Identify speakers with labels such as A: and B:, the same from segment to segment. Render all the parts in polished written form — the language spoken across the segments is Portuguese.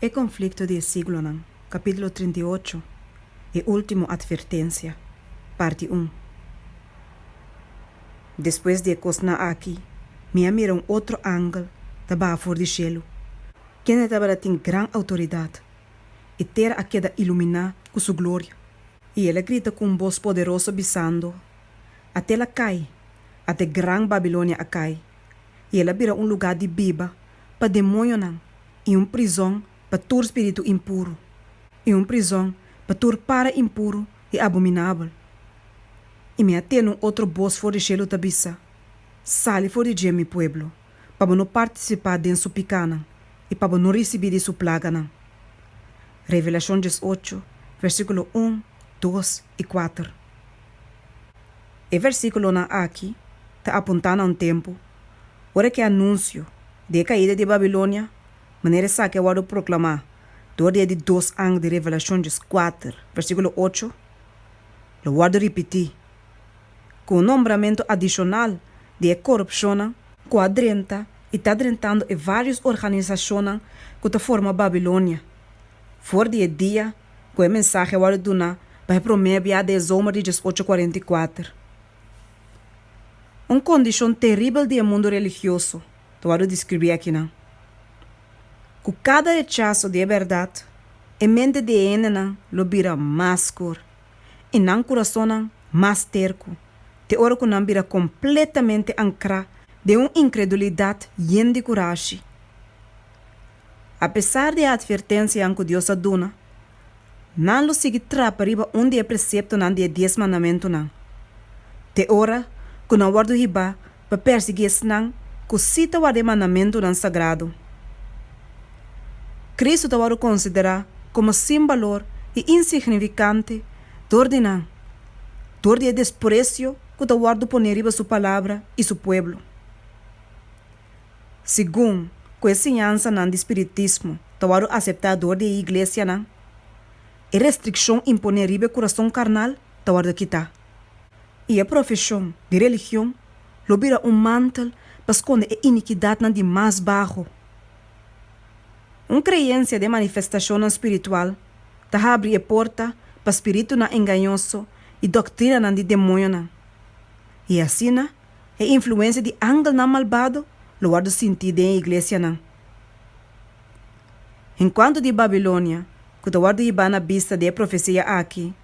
A: El conflicto del siglo, capítulo 38, y último advertencia, parte 1. Después de cosnar aquí, me mira outro ángel debaixo do cielo, que estava tem gran autoridade, e terra a queda iluminar com sua glória. E ele grita com voz poderosa bisando, até ela cai, até gran Babilônia a cai. E ela vira lugar de biba para demônio e prisão para todo espírito impuro, e prisão para todo para impuro e abominável. E me atendo outro voz fora de cielo tabissa, sale fora de mi pueblo, para não participar de sua picana e para não receber de sua plaga. Revelação 18, versículo 1, 2 e 4. E versículo aqui está apontando um tempo, hora que anúncio de caída de Babilônia, maneira que eu vou proclamar, do dia de 2 anos de Revelação 4, versículo 8, eu vou repetir, com o nombramento adicional de corrupção, quadrenta e está drentando em várias organizações que formam Babilônia. Fora de dia, com a mensagem eu vou dar para promover a desoma de 1844. Uma condição terrível do mundo religioso, eu vou descrever aqui. Com cada rechaço de verdade, a mente de ena lo vira mais cor, e não coração mais terco, de hora que não vira completamente ancrado de uma incredulidade e de coragem. Apesar da advertência que Deus dá, não lo sigue trapariba dia precepto não de 10 mandamentos não. De hora que não guardo riba para perseguir não, que cita o mandamento não sagrado. Cristo te vai considerar como sem valor e insignificante dor de desprezo que te guardo poner riba sua palavra e seu pueblo. Segundo com a ensinança do espiritismo, te vai aceitar dor de igreja não. E restrição imponer riba coração carnal, te vai quitar. E a profissão de religião lo vira mantel para esconder a iniquidade de mais baixo. Uma crença de manifestação espiritual te abre a porta para espírito enganoso e doutrina de demônio. E assim, a influência de ángel malvado lo guardo sentir em igreja. Enquanto de Babilônia, que te guardo ir na vista da profecia aqui,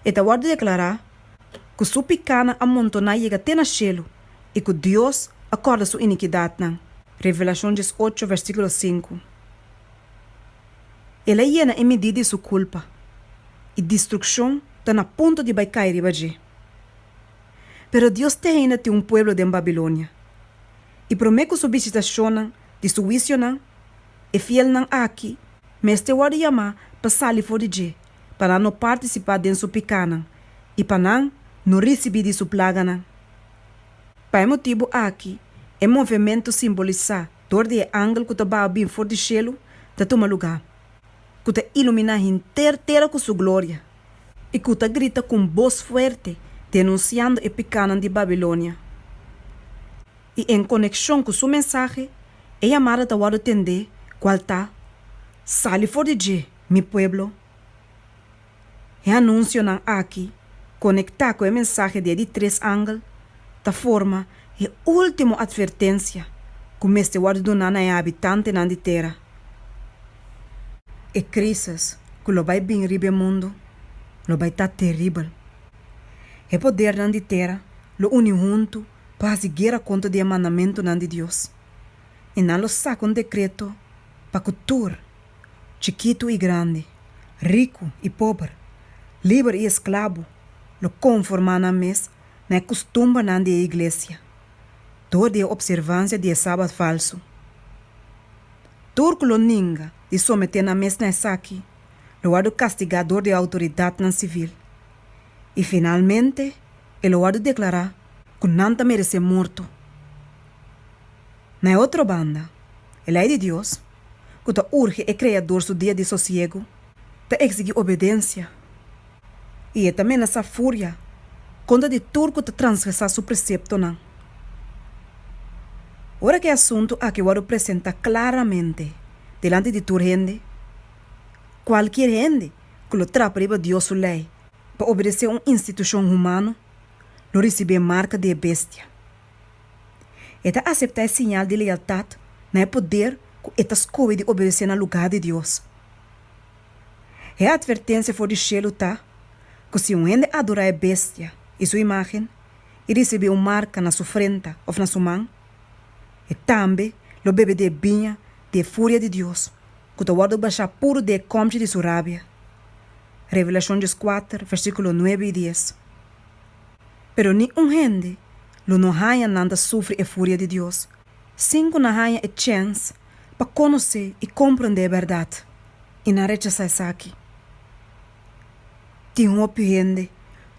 A: e te guardo declarar que sua picana amontona chega até no cielo e que Deus acorda sua iniquidade. Revelação 18, versículo 5. Ela llena em medida de sua culpa e destruição está na ponto de cair e bater. Pero Deus tem ainda um povo de Babilônia e promete sua visitação de sua juízo e fiel aqui, mas te vai chamar para sair fora de para não participar de sua picana e para não receber de sua plaga. Para motivo aqui, o movimento simboliza dor de ángel que está bem fora do cielo, está toma lugar, que está ilumina inteira terra com sua glória e que está grita com voz forte, denunciando a picana de Babilônia. E em conexão com sua mensagem, a chamada te vai atender qual está, sale fora de mi pueblo. E anúncio aqui, conectar com a mensagem de 3 ángeles, da forma e última advertência que o mestre vai dar a habitante da terra. E crises que lo vai bem ribe mundo, lo vai estar terrível. E poder da terra lo une junto para seguir a conta de mandamento de Deus. E não lo saca decreto para que tu, chiquito e grande, rico e pobre, livre e escravo, lo conforma na mes na costumbre da igreja. Toda a observância de sábado falso. Turco lo ninga de someter na mes na saque, lo há do castigador de autoridade na civil. E finalmente, ele há do declarar que não merece morto. Na outra banda, a lei de Deus, que te urge o Criador seu dia de sossego, te exige obediência. E é também essa fúria, contra de turco te transgressar seu precepto. Ora que assunto a que eu apresenta claramente delante de tu gente, qualquer gente que lo trapa riba Deus sua lei para obedecer uma instituição humana, lo receber marca de bestia. Eta aceitar sinal de lealdade não é poder que eta escolhe de obedecer no lugar de Deus. É a advertência for de cielo tá que se um gente adorar a bestia e sua imagem e receber uma marca na sua frente ou na sua mão, e também lo bebe de vinha de fúria de Deus, que te guarda baixar puro de comte de sua rábia. Revelação 4, versículo 9 e 10. Pero ni um gente lo não haya nada sofre a fúria de Deus, sem que não haya a chance para conhecer e compreender a verdade, e não rechazar isso aqui. Tem uma gente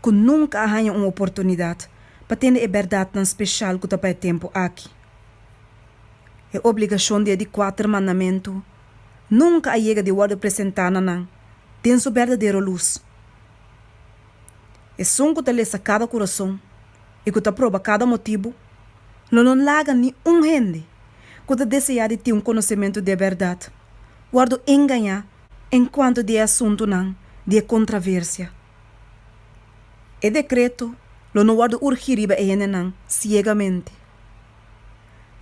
A: que nunca haya uma oportunidade para ter a verdade tão especial que está tempo aqui. A obrigação de 4 mandamentos nunca chega de guarda apresentar não tem sua verdadeira luz. É som que te lesa cada coração e que te prova cada motivo, não larga nem gente que te deseja de ter conhecimento de verdade, guardo enganar enquanto de assunto não de controvérsia. E decreto não guardo urgir riba não ciegamente.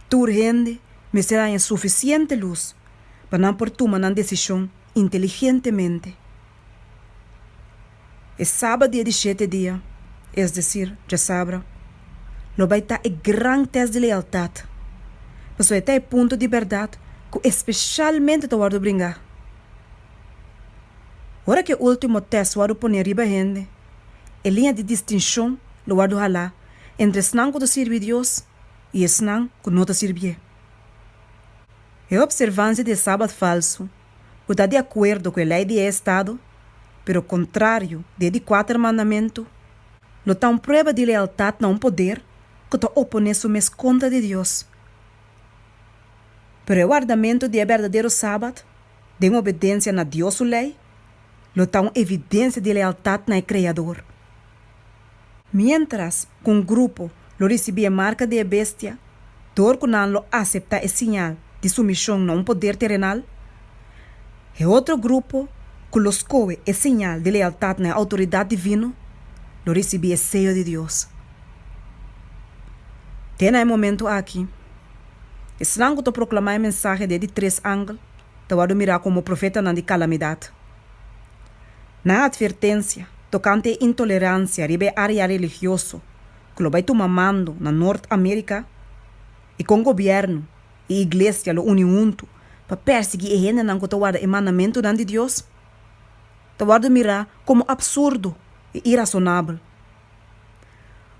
A: Tu gente me será em suficiente luz para não por tomar uma decisão inteligentemente. É sábado dia de 7 dias, é decir, já sabe, lo vai estar um grande teste de lealdade, mas vai estar ponto de verdade que especialmente te guardo brincar. Ora que o último teste guardo poner riba gente, a linha de distinção lo guardo halar entre snang que te sirve Deus e snang que não te sirve. A observância de sábado falso, que está de acordo com a lei de Estado, pero contrário de 4 mandamentos, não está uma prova de lealdade não poder que te opone sumes contra de Deus. Pero o guardamento de verdadeiro sábado, de uma obediência na Deus sua lei, não está uma evidência de lealdade na Criador. Mientras que um grupo lo recebia marca de bestia, dor que não lo aceita a sinal de submissão a um poder terrenal, e outro grupo que los coe é sinal de lealdade na autoridade divina, lo recebia sello de Deus. Tem um momento aqui, estranho que proclamar a mensagem de 3 ângulos, te vou mirar como profeta na de calamidade. Na advertência, tocante a intolerância ribe área religioso, que lo vai tomando na Norte-América, e com o governo e igreja lo uniunto para perseguir a gente não que te guarda o mandamento de Deus, te guarda mirar como absurdo e irrazonável.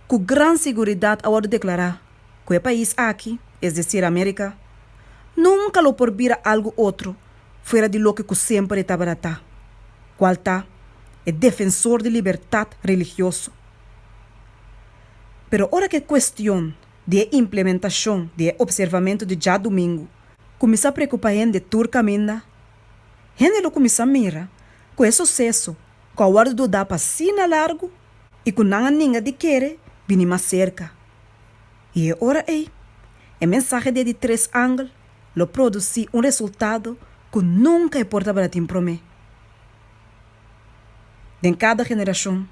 A: Com grande segurança, eu vou declarar que o país aqui, é decir, América, nunca lo por vir algo outro fora de lo que sempre estava tá. Qual tá? É defensor de liberdade religioso. Pero ora que questão de implementação de observamento de já domingo começa a preocupar gente de caminho, gente lo começa a mirar com esse sucesso, com a hora do dar para sina largo e com não ninguém de querer vir mais cerca. E ora aí, a mensagem de 3 ângulos lo produzi resultado que nunca é porta para ti prometer. De cada geração,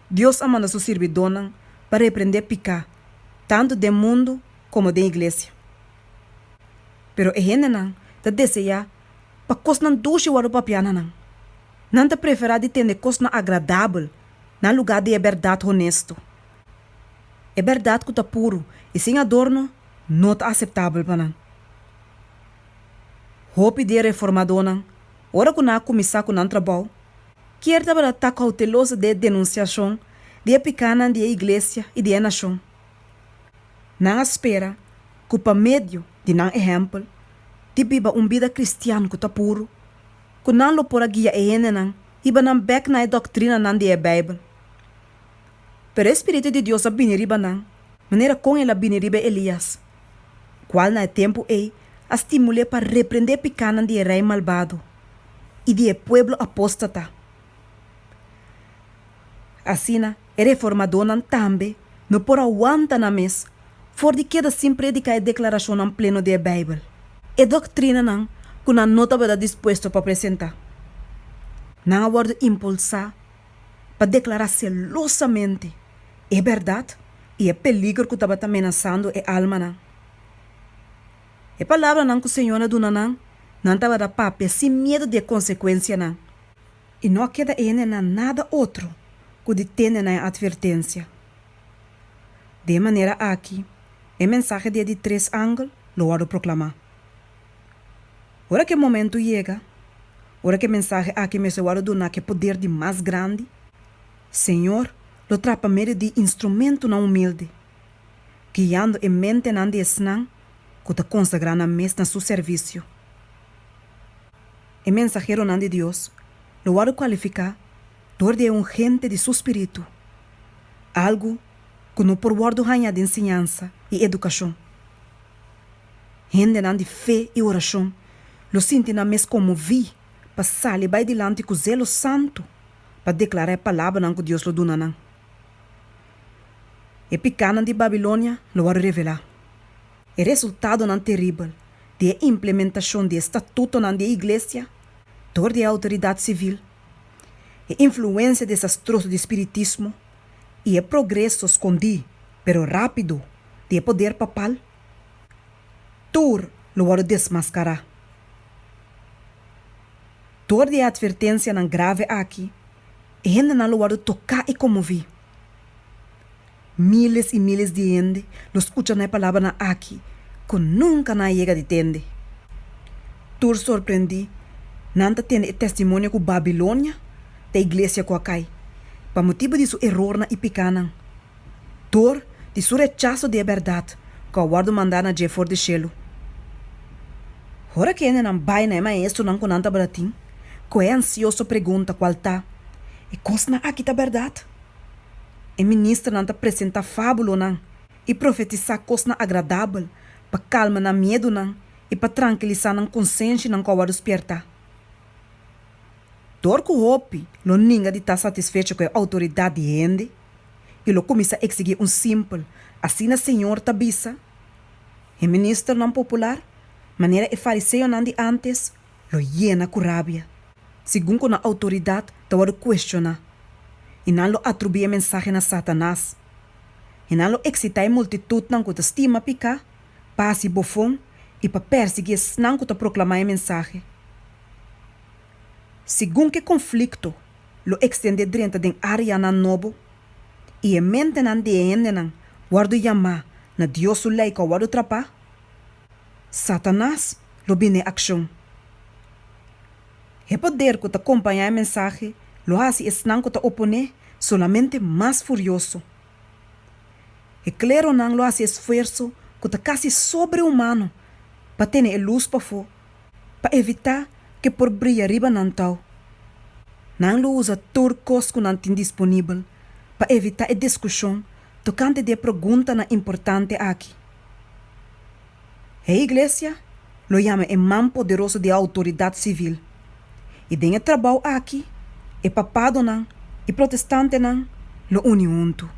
A: Deus manda seus servidores para repreender picar, tanto do mundo como da igreja. Pero a gente não te deseja para coisas não doce o papiana não. Não te prefere de ter coisas agradável no lugar de verdade honesto. É verdade que está puro e sem adorno não é aceitável para não. Hope de reformador não, ora que não começar com um trabalho, quer trabalhar cauteloso de denunciação de picana de igreja e de nação. Não espera que para meio de não exemplo, de viva vida cristiana que está puro, que não lo por guia e ene não, e não bec na doutrina não de Bíblia. Pero o Espírito de Deus a biniriba não, maneira com ela biniriba Elias, qual na tempo a estimule para repreender picana de rei malvado e de pueblo apóstata. Assim, o reformador também não por aguanta na mesa, for de queda sem predicar a declaração em pleno de Bíblia. E doutrina não, que não está disposto para apresentar. Não aguardo impulsar para declarar celosamente é verdade e é peligro que estava ameaçando a alma. Não. É palavra não que o Senhor não estava da papo sem medo de consequência. Não. E não queda ene na nada outro que detene na advertência. De maneira aqui, a mensagem de 3 ângulos lo vou proclamar. Ora que o momento chega, ora que a mensagem aqui me se vai dar que poder de mais grande, Senhor, lo trapa meio de instrumento na humilde, guiando a mente na de esnan, que te consagra na mes na seu serviço. O mensageiro na de Deus, lo vai qualificar, dor de gente de seu espírito, algo que não por guardo ganha de ensinança e educação. Gente de fé e oração, lo sinto na mes como vi, para sair vai dilante com zelo santo, para declarar a palavra que Deus lo dona. E picana de Babilônia lo vai revelar. O resultado não terrível de implementação de estatuto na igreja, dor de autoridade civil, e influência desastrosa do espiritismo, e o progresso escondido, pero rápido, de poder papal, tudo lo vai desmascarar. Dor de advertência não grave aqui, e gente não lo vai tocar e comover. Miles e miles de gente lo escuchan a palavra na aqui, que nunca na chega de tende. Tur surpreendi, nanta tem testemunho com Babilônia, da igreja com a cai, para motivo de seu erro na ipicana. Tur de seu rechaço de verdade, que o guardo mandar na Jeffor de Shelo. Ora que ele não vai na maestro não com nanta baratim, que é ansioso pergunta qual tá, e cosna aqui tá verdade. E ministra não apresenta fábula não, e profetizar coisa agradável, para calma na medo não, e para tranquilizar na consciência não que desperta. Dor que hope, lo ninguém de estar satisfeito com a autoridade de gente, e lo começa a exigir simples, assim na senhor tabisa. E ministro não popular, maneira e fariseu não de antes, lo llena com rabia. Segundo com a autoridade, te vai questionar. E não lo atribui a mensagem a Satanás. E não lo excita a multitud não que te estima picar, passe bofão e para perseguir não que te proclamar a mensagem. Segundo que conflito, lo extende dentro de área na nobo, e a mente não de ende não, guardo chamar na Deus o lei que guardo trapar, Satanás lo bine ação. O poder que te acompanha a mensagem, lo hace não que te opone, solamente mais furioso. E claro não lo hace esforço que te quase sobre-humano, para ter a luz para fora, para evitar que por brilhar riba não tal. Não lo usa turcos que não tem disponível, para evitar a discussão, tocante de pergunta na importante aqui. A igreja lo chama o man poderoso de autoridade civil. E tem trabalho aqui, e papado não, e protestante não, lo une junto.